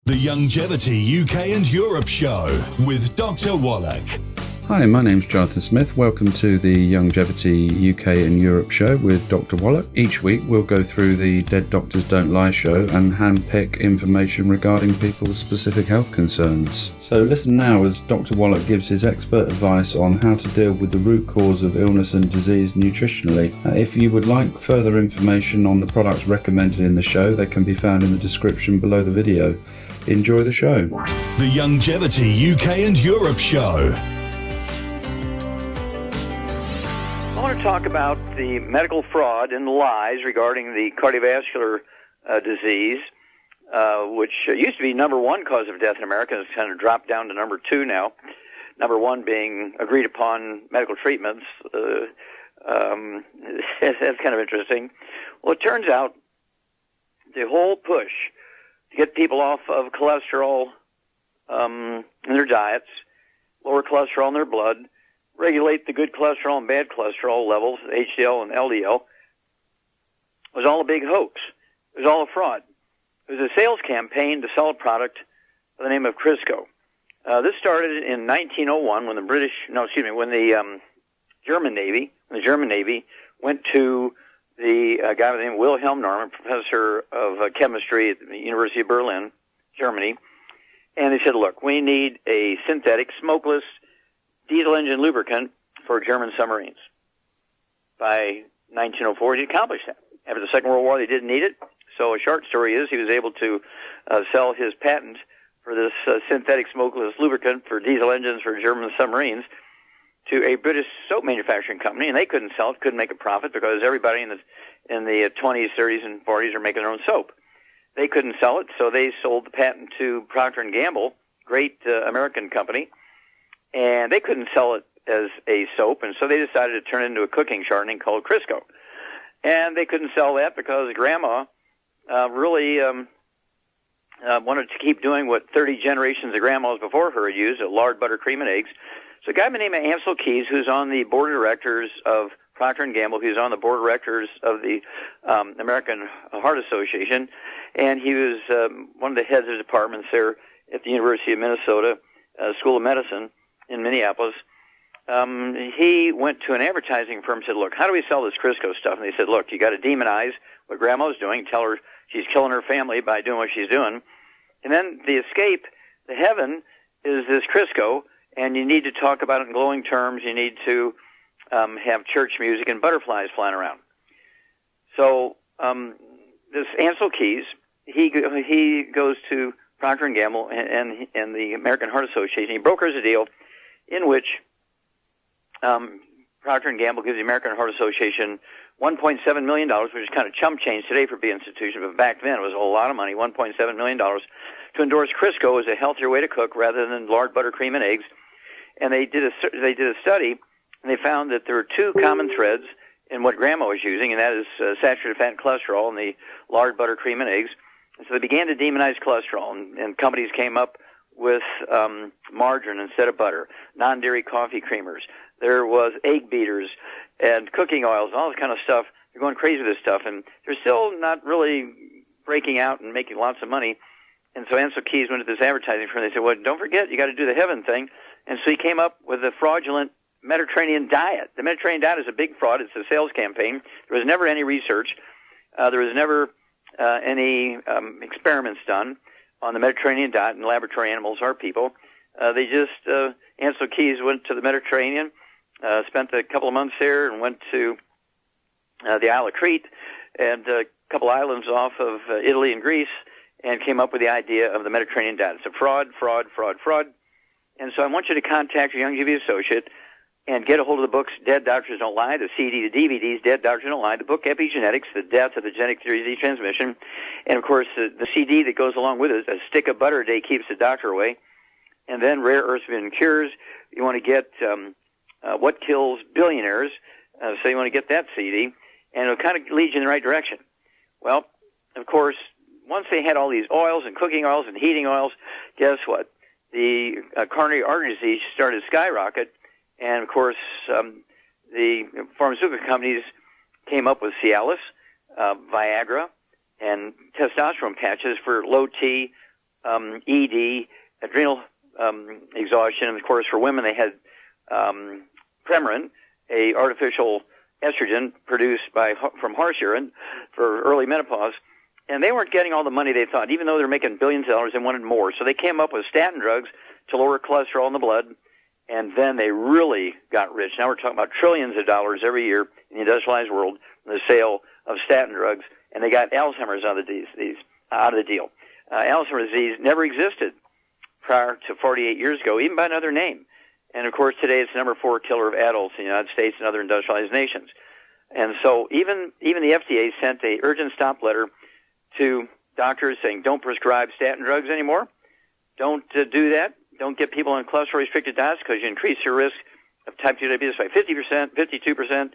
The Youngevity UK and Europe Show with Dr. Wallach. Hi, my name's Jonathan Smith. Welcome to the Youngevity UK and Europe Show with Dr. Wallach. Each week we'll go through the Dead Doctors Don't Lie show and handpick information regarding people's specific health concerns. So listen now as Dr. Wallach gives his expert advice on how to deal with the root cause of illness and disease nutritionally. If you would like further information on the products recommended in the show, they can be found in the description below the video. Enjoy the show. The Youngevity UK and Europe Show. I want to talk about the medical fraud and lies regarding the cardiovascular disease, which used to be number one cause of death in America. It's kind of dropped down to number two now. Number one being agreed upon medical treatments. That's kind of interesting. Well, it turns out the whole push to get people off of cholesterol in their diets, lower cholesterol in their blood, regulate the good cholesterol and bad cholesterol levels, HDL and LDL, was all a big hoax. It was all a fraud. It was a sales campaign to sell a product by the name of Crisco. This started in 1901 when the German Navy went to the guy by the name of Wilhelm Norman, professor of chemistry at the University of Berlin, Germany, and they said, look, we need a synthetic, smokeless, diesel engine lubricant for German submarines. By 1904, he accomplished that. After the Second World War, they didn't need it. So a short story is he was able to sell his patent for this synthetic smokeless lubricant for diesel engines for German submarines to a British soap manufacturing company, and they couldn't sell it, couldn't make a profit because everybody in the 20s, 30s, and 40s are making their own soap. They couldn't sell it, so they sold the patent to Procter & Gamble, great American company, and they couldn't sell it as a soap, and so they decided to turn it into a cooking shortening called Crisco. And they couldn't sell that because Grandma really wanted to keep doing what 30 generations of grandmas before her had used, lard, butter, cream, and eggs. So a guy by the name of Ansel Keys, who's on the board of directors of Procter & Gamble, who's on the board of directors of the American Heart Association, and he was one of the heads of departments there at the University of Minnesota School of Medicine in Minneapolis. He went to an advertising firm and said, look, how do we sell this Crisco stuff? And they said, look, you got to demonize what Grandma's doing, tell her she's killing her family by doing what she's doing. And then the escape, the heaven, is this Crisco, and you need to talk about it in glowing terms. You need to have church music and butterflies flying around. So this Ansel Keys, he goes to Procter & Gamble and the American Heart Association. He brokers a deal in which Procter & Gamble gives the American Heart Association $1.7 million, which is kind of chump change today for being an institution, but back then it was a whole lot of money, $1.7 million, to endorse Crisco as a healthier way to cook rather than lard, butter, cream, and eggs. And they did a study, and they found that there were two common threads in what Grandma was using, and that is saturated fat and cholesterol in the lard, butter, cream, and eggs. And so they began to demonize cholesterol, and companies came up with margarine instead of butter, non-dairy coffee creamers. There was egg beaters and cooking oils and all this kind of stuff. They're going crazy with this stuff, and they're still not really breaking out and making lots of money. And so Ansel Keys went to this advertising firm. They said, well, don't forget, you got to do the heaven thing. And so he came up with the fraudulent Mediterranean diet. The Mediterranean diet is a big fraud. It's a sales campaign. There was never any research. There was never any experiments done on the Mediterranean diet, and laboratory animals are people. They just, Ansel Keys went to the Mediterranean, spent a couple of months there, and went to the Isle of Crete and a couple islands off of Italy and Greece, and came up with the idea of the Mediterranean diet. It's a fraud. And so I want you to contact your Youngevity associate and get a hold of the books Dead Doctors Don't Lie, the CD, the DVDs, Dead Doctors Don't Lie, the book Epigenetics, The Death of the Genetic Theory of Disease Transmission, and, of course, the CD that goes along with it, A Stick of Butter a Day Keeps the Doctor Away, and then Rare Earths and Cures. You want to get What Kills Billionaires, so you want to get that CD, and it'll kind of lead you in the right direction. Well, of course, once they had all these oils and cooking oils and heating oils, guess what? The coronary artery disease started to skyrocket, and, of course, the pharmaceutical companies came up with Cialis, Viagra, and testosterone patches for low T ED, adrenal exhaustion, and of course for women they had Premarin, a artificial estrogen produced from horse urine for early menopause, and they weren't getting all the money they thought. Even though they're making billions of dollars, they wanted more. So they came up with statin drugs to lower cholesterol in the blood, and then they really got rich. Now we're talking about trillions of dollars every year in the industrialized world from the sale of statin drugs, and they got Alzheimer's out of the deal. Alzheimer's disease never existed prior to 48 years ago, even by another name. And, of course, today it's the number 4 killer of adults in the United States and other industrialized nations. And so even the FDA sent a urgent stop letter to doctors saying don't prescribe statin drugs anymore. Don't do that. Don't get people on cholesterol-restricted diets because you increase your risk of type 2 diabetes by 50%, 52%,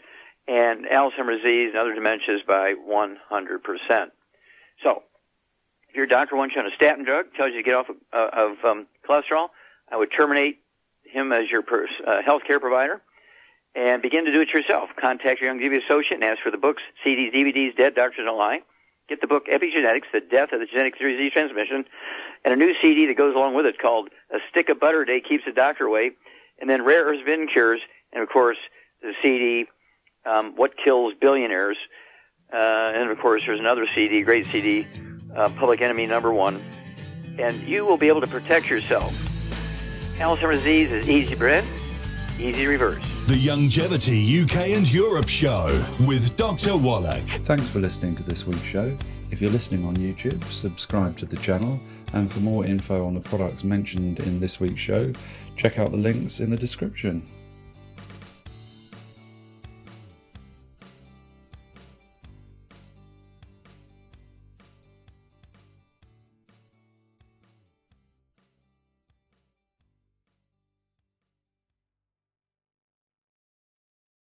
and Alzheimer's disease and other dementias by 100%. So if your doctor wants you on a statin drug, tells you to get off of cholesterol, I would terminate him as your health care provider and begin to do it yourself. Contact your Youngevity associate and ask for the books, CDs, DVDs, Dead Doctors Don't Lie. Get the book Epigenetics, The Death of the Genetic Disease Transmission, and a new CD that goes along with it called A Stick of Butter a Day Keeps the Doctor Away, and then Rare Earths Vin Cures, and, of course, the CD, What Kills Billionaires. And, of course, there's another CD, great CD, Public Enemy Number 1. And you will be able to protect yourself. Alzheimer's disease is easy to prevent, easy to reverse. The Youngevity UK and Europe Show with Dr. Wallach. Thanks for listening to this week's show. If you're listening on YouTube, subscribe to the channel, and for more info on the products mentioned in this week's show, check out the links in the description.